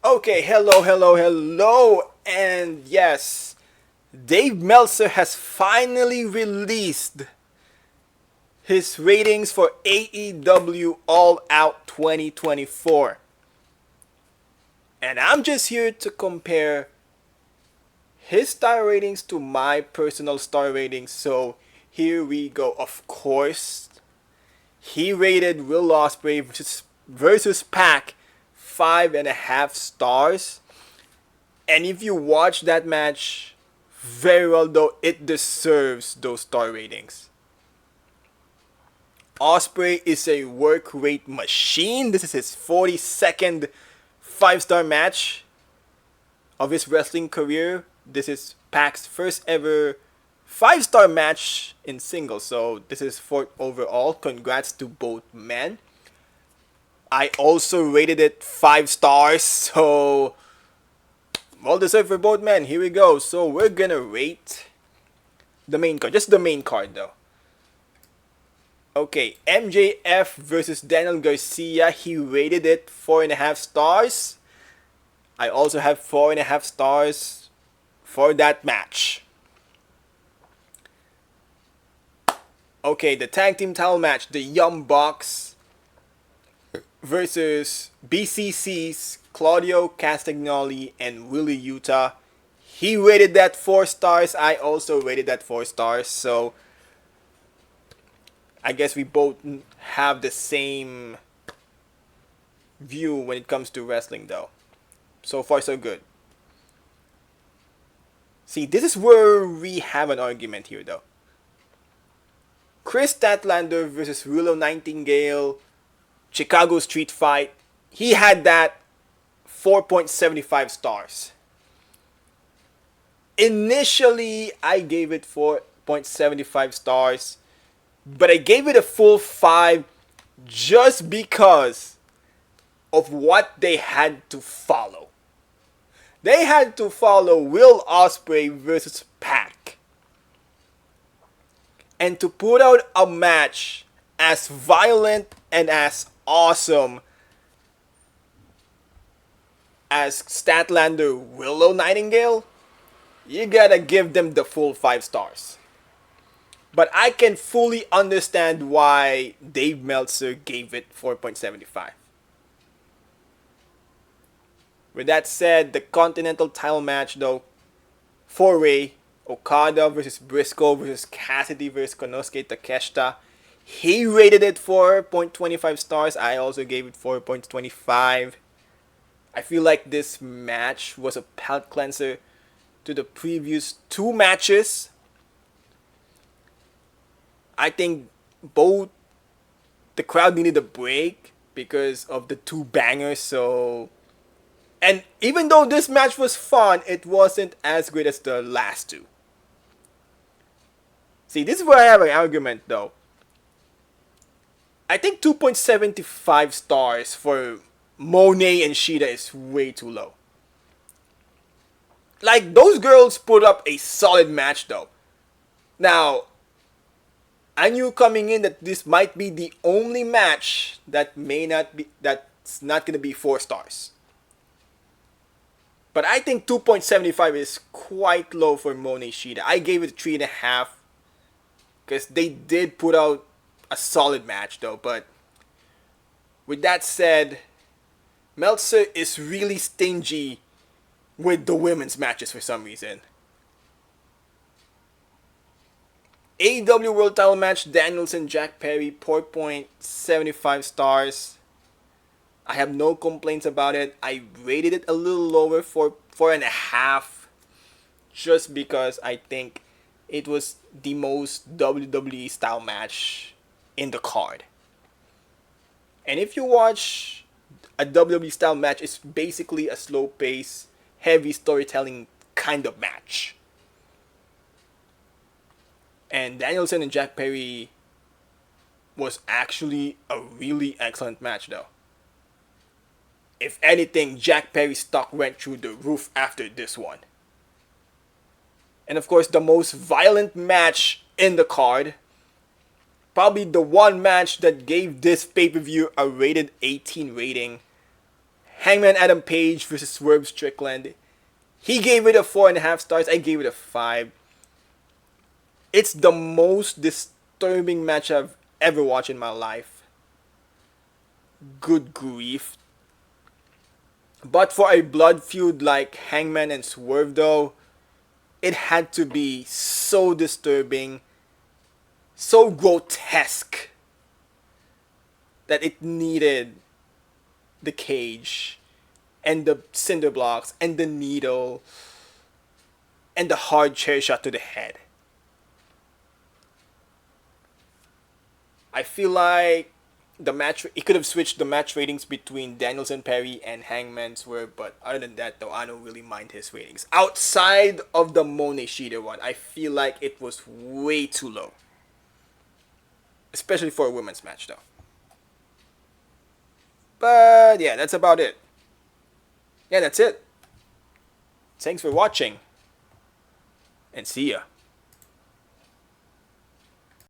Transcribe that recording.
Okay, hello, and yes, Dave Meltzer has finally released his ratings for AEW All Out 2024. And I'm just here to compare his star ratings to my personal star ratings. So here we go. Of course, he rated Will Ospreay versus Pac 5.5 stars. And if you watch that match very well, though, it deserves those star ratings. Osprey is a work rate machine. This is his 42nd 5-star match of his wrestling career. This is Pac's first ever 5-star match in singles. So this is fourth overall. Congrats to both men. I also rated it 5 stars. So well deserved for both men. Here we go. So we're gonna rate the main card. Just the main card though. Okay, MJF versus Daniel Garcia. He rated it 4.5 stars. I also have 4.5 stars for that match. Okay, the tag team title match, the Young Bucks versus BCC's Claudio Castagnoli and Willie Utah. He rated that 4 stars. I also rated that 4 stars. So I guess we both have the same view when it comes to wrestling, though. So far, so good. See, this is where we have an argument here, though. Chris Statlander versus Willow Nightingale, Chicago Street Fight. He had that 4.75 stars. Initially, I gave it 4.75 stars. But I gave it a full 5 just because of what they had to follow. They had to follow Will Ospreay versus Pac. And to put out a match as violent and as awesome as Statlander Willow Nightingale, you gotta give them the full 5 stars. But I can fully understand why Dave Meltzer gave it 4.75. With that said, the Continental title match though, 4-way, Okada versus Briscoe versus Cassidy versus Konosuke Takeshita. He rated it 4.25 stars. I also gave it 4.25. I feel like this match was a palate cleanser to the previous 2 matches. I think both the crowd needed a break because of the 2 bangers. So, and even though this match was fun, it wasn't as great as the last 2. See, this is where I have an argument though. I think 2.75 stars for Monet and Shida is way too low. Like, those girls put up a solid match though. Now, I knew coming in that this might be the only match that's not gonna be 4 stars. But I think 2.75 is quite low for Monet Shida. I gave it 3.5 because they did put out a solid match though. But with that said, Meltzer is really stingy with the women's matches for some reason. AEW World Title match, Danielson Jack Perry, 4.75 stars. I have no complaints about it. I rated it a little lower for 4.5, just because I think it was the most WWE style match in the card. And if you watch a WWE style match, it's basically a slow pace, heavy storytelling kind of match. And Danielson and Jack Perry was actually a really excellent match though. If anything, Jack Perry's stock went through the roof after this one. And of course, the most violent match in the card. Probably the one match that gave this pay-per-view a rated 18 rating. Hangman Adam Page versus Swerve Strickland. He gave it a 4.5 stars. I gave it a 5. It's the most disturbing match I've ever watched in my life. Good grief. But for a blood feud like Hangman and Swerve, though, it had to be so disturbing, so grotesque, that it needed the cage, and the cinder blocks, and the needle, and the hard chair shot to the head. I feel like the match, it could have switched the match ratings between Danielson Perry and Hangman Swerve, but other than that, though, I don't really mind his ratings. Outside of the Monet Shida one, I feel like it was way too low, especially for a women's match, though. But yeah, that's about it. Yeah, that's it. Thanks for watching, and see ya.